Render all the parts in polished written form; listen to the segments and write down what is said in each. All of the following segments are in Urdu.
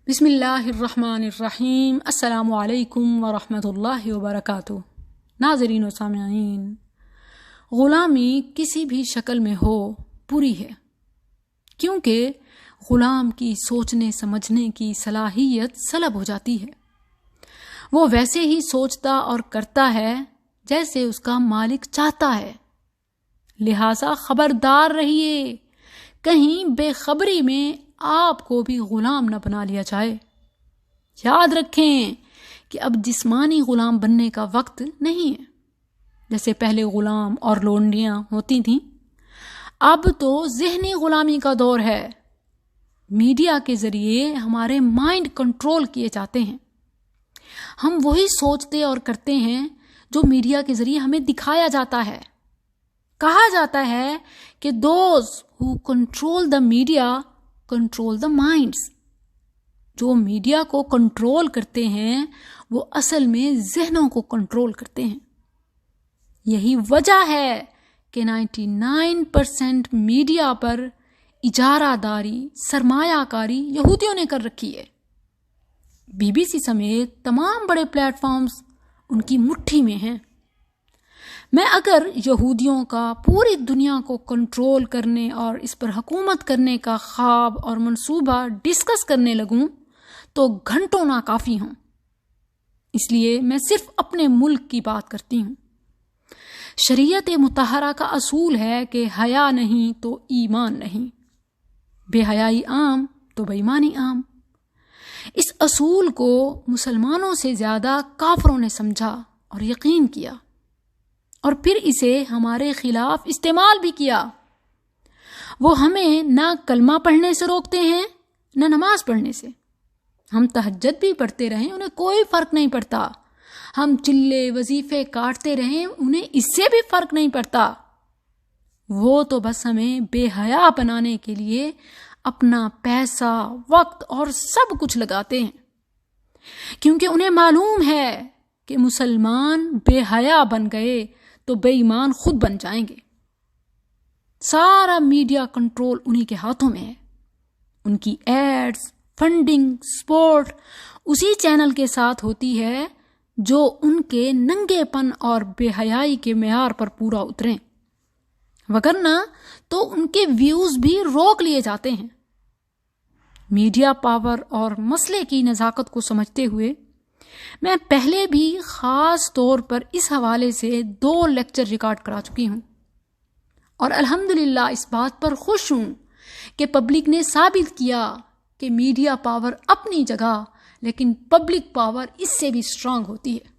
بسم اللہ الرحمن الرحیم۔ السلام علیکم ورحمۃ اللہ وبرکاتہ۔ ناظرین و سامعین، غلامی کسی بھی شکل میں ہو بری ہے، کیونکہ غلام کی سوچنے سمجھنے کی صلاحیت سلب ہو جاتی ہے۔ وہ ویسے ہی سوچتا اور کرتا ہے جیسے اس کا مالک چاہتا ہے، لہٰذا خبردار رہیے کہیں بے خبری میں آپ کو بھی غلام نہ بنا لیا جائے۔ یاد رکھیں کہ اب جسمانی غلام بننے کا وقت نہیں ہے، جیسے پہلے غلام اور لونڈیاں ہوتی تھیں۔ اب تو ذہنی غلامی کا دور ہے۔ میڈیا کے ذریعے ہمارے مائنڈ کنٹرول کیے جاتے ہیں۔ ہم وہی سوچتے اور کرتے ہیں جو میڈیا کے ذریعے ہمیں دکھایا جاتا ہے۔ کہا جاتا ہے کہ those who control the media control the minds. جو میڈیا کو کنٹرول کرتے ہیں وہ اصل میں ذہنوں کو کنٹرول کرتے ہیں۔ یہی وجہ ہے کہ 99% میڈیا پر اجارہ داری، سرمایہ کاری یہودیوں نے کر رکھی ہے۔ BBC سمیت تمام بڑے پلیٹ فارمز ان کی مٹھی میں ہیں۔ میں اگر یہودیوں کا پوری دنیا کو کنٹرول کرنے اور اس پر حکومت کرنے کا خواب اور منصوبہ ڈسکس کرنے لگوں تو گھنٹوں ناکافی ہوں۔ اس لیے میں صرف اپنے ملک کی بات کرتی ہوں۔ شریعت مطہرہ کا اصول ہے کہ حیا نہیں تو ایمان نہیں، بے حیائی عام تو بے ایمانی عام۔ اس اصول کو مسلمانوں سے زیادہ کافروں نے سمجھا اور یقین کیا، اور پھر اسے ہمارے خلاف استعمال بھی کیا۔ وہ ہمیں نہ کلمہ پڑھنے سے روکتے ہیں نہ نماز پڑھنے سے۔ ہم تہجد بھی پڑھتے رہیں، انہیں کوئی فرق نہیں پڑتا۔ ہم چلے وظیفے کاٹتے رہیں، انہیں اس سے بھی فرق نہیں پڑتا۔ وہ تو بس ہمیں بے حیا بنانے کے لیے اپنا پیسہ، وقت اور سب کچھ لگاتے ہیں، کیونکہ انہیں معلوم ہے کہ مسلمان بے حیا بن گئے تو بے ایمان خود بن جائیں گے۔ سارا میڈیا کنٹرول انہی کے ہاتھوں میں ہے۔ ان کی ایڈز، فنڈنگ، سپورٹ اسی چینل کے ساتھ ہوتی ہے جو ان کے ننگے پن اور بے حیائی کے معیار پر پورا اتریں، وگرنہ تو ان کے ویوز بھی روک لیے جاتے ہیں۔ میڈیا پاور اور مسئلے کی نزاکت کو سمجھتے ہوئے میں پہلے بھی خاص طور پر اس حوالے سے 2 لیکچر ریکارڈ کرا چکی ہوں، اور الحمدللہ اس بات پر خوش ہوں کہ پبلک نے ثابت کیا کہ میڈیا پاور اپنی جگہ، لیکن پبلک پاور اس سے بھی اسٹرانگ ہوتی ہے۔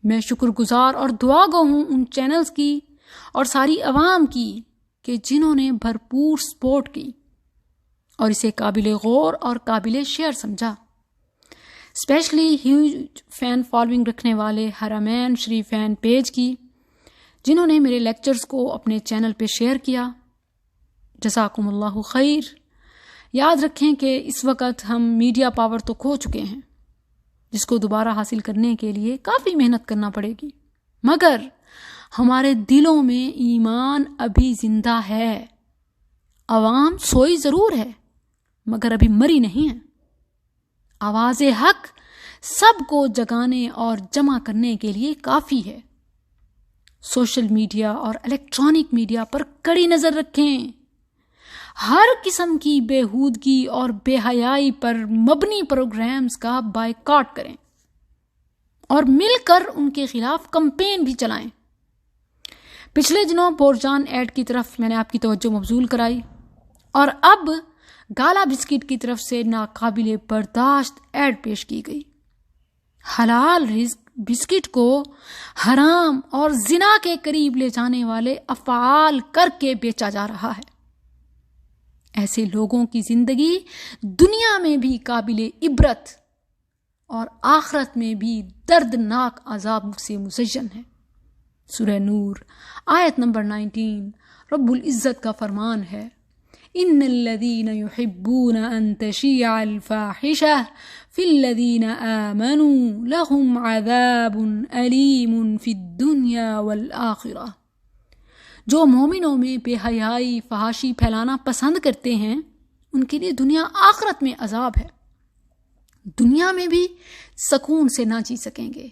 میں شکر گزار اور دعا گو ہوں ان چینلز کی اور ساری عوام کی کہ جنہوں نے بھرپور سپورٹ کی اور اسے قابل غور اور قابل شیئر سمجھا۔ اسپیشلی ہیوج فین فالوئنگ رکھنے والے حرمین شریفین پیج کی، جنہوں نے میرے لیکچرز کو اپنے چینل پہ شیئر کیا۔ جزاکم اللہ خیر۔ یاد رکھیں کہ اس وقت ہم میڈیا پاور تو کھو چکے ہیں، جس کو دوبارہ حاصل کرنے کے لیے کافی محنت کرنا پڑے گی، مگر ہمارے دلوں میں ایمان ابھی زندہ ہے۔ عوام سوئی ضرور ہے مگر ابھی مری نہیں ہے۔ آواز حق سب کو جگانے اور جمع کرنے کے لیے کافی ہے۔ سوشل میڈیا اور الیکٹرانک میڈیا پر کڑی نظر رکھیں۔ ہر قسم کی بےہودگی اور بے حیائی پر مبنی پروگرامز کا بائیکاٹ کریں اور مل کر ان کے خلاف کمپین بھی چلائیں۔ پچھلے دنوں بورجان ایڈ کی طرف میں نے آپ کی توجہ مبذول کرائی، اور اب گالا بسکٹ کی طرف سے ناقابل برداشت ایڈ پیش کی گئی۔ حلال رزق بسکٹ کو حرام اور زنا کے قریب لے جانے والے افعال کر کے بیچا جا رہا ہے۔ ایسے لوگوں کی زندگی دنیا میں بھی قابل عبرت اور آخرت میں بھی دردناک عذاب سے مزین ہے۔ سورہ نور آیت نمبر 19 رب العزت کا فرمان ہے، ان الذین یحبون ان تشیع الفاحشہ فی الذین آمنوا لہم عذاب علیم فی الدنیا والآخرہ۔ جو مومنوں میں بے حیائی، فحاشی پھیلانا پسند کرتے ہیں، ان کے لیے دنیا آخرت میں عذاب ہے۔ دنیا میں بھی سکون سے نہ جی سکیں گے،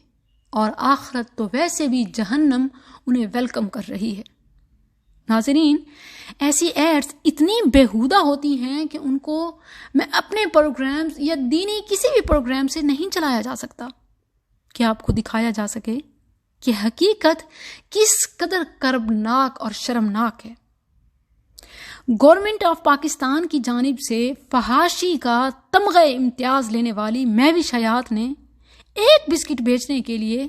اور آخرت تو ویسے بھی جہنم انہیں ویلکم کر رہی ہے۔ ناظرین، ایسی ایڈز اتنی بیہودہ ہوتی ہیں کہ ان کو میں اپنے پروگرامز یا دینی کسی بھی پروگرام سے نہیں چلایا جا سکتا کہ آپ کو دکھایا جا سکے کہ حقیقت کس قدر کربناک اور شرمناک ہے۔ گورنمنٹ آف پاکستان کی جانب سے فحاشی کا تمغہ امتیاز لینے والی مہوش حیات نے ایک بسکٹ بیچنے کے لیے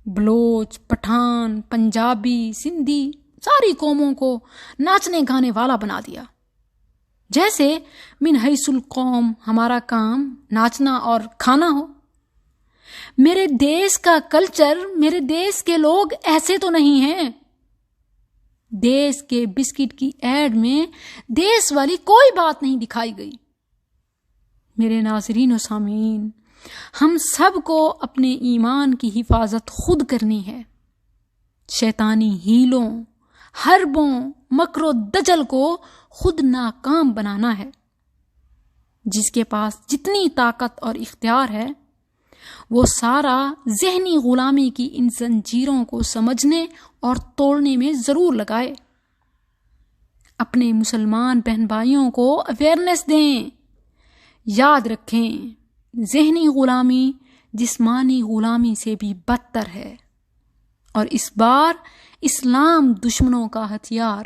بلوچ، پٹھان، پنجابی، سندھی ساری قوموں کو ناچنے گانے والا بنا دیا، جیسے من حیث القوم ہمارا کام ناچنا اور کھانا ہو۔ میرے دیس کا کلچر، میرے دیس کے لوگ ایسے تو نہیں ہیں۔ دیس کے بسکٹ کی ایڈ میں دیس والی کوئی بات نہیں دکھائی گئی۔ میرے ناظرین و سامعین، ہم سب کو اپنے ایمان کی حفاظت خود کرنی ہے۔ شیطانی ہیلوں، حربوں، مکر و دجل کو خود ناکام بنانا ہے۔ جس کے پاس جتنی طاقت اور اختیار ہے وہ سارا ذہنی غلامی کی ان زنجیروں کو سمجھنے اور توڑنے میں ضرور لگائے۔ اپنے مسلمان بہن بھائیوں کو اویئرنیس دیں۔ یاد رکھیں، ذہنی غلامی جسمانی غلامی سے بھی بدتر ہے، اور اس بار اسلام دشمنوں کا ہتھیار